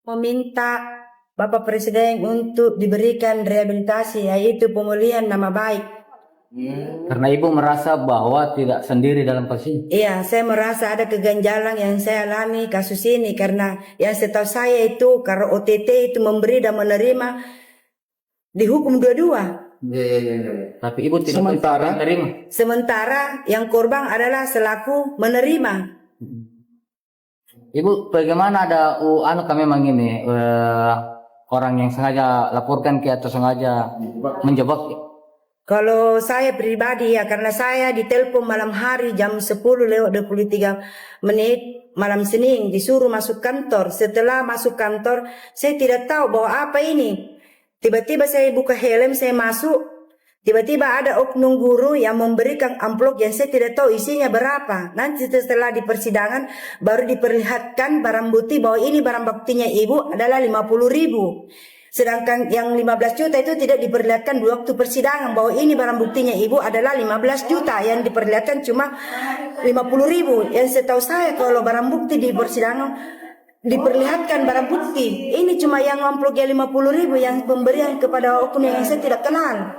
Meminta Bapak Presiden untuk diberikan rehabilitasi, yaitu pemulihan nama baik. Karena ibu merasa bahwa tidak sendiri dalam kasus ini. Iya, saya merasa ada keganjalan yang saya alami kasus ini, karena yang setahu saya itu karena OTT itu memberi dan menerima dihukum dua-dua. Tapi ibu tidak menerima. Sementara yang korban adalah selaku menerima. Ibu, bagaimana ada kami memang ini orang yang sengaja laporkan ke atau sengaja menjebak? Kalau saya pribadi ya, karena saya ditelepon malam hari jam 10:23 malam Senin disuruh masuk kantor. Setelah masuk kantor, saya tidak tahu bahwa apa ini. Tiba-tiba saya buka helm, saya masuk. Tiba-tiba ada oknum guru yang memberikan amplop yang saya tidak tahu isinya berapa. Nanti setelah di persidangan baru diperlihatkan barang bukti bahwa ini barang buktinya ibu adalah 50.000. Sedangkan yang 15 juta itu tidak diperlihatkan di waktu persidangan bahwa ini barang buktinya ibu adalah 15 juta. Yang diperlihatkan cuma 50.000. Yang setahu saya kalau barang bukti di persidangan diperlihatkan barang bukti. Ini cuma yang amplopnya 50.000 yang pemberian kepada oknum yang saya tidak kenal.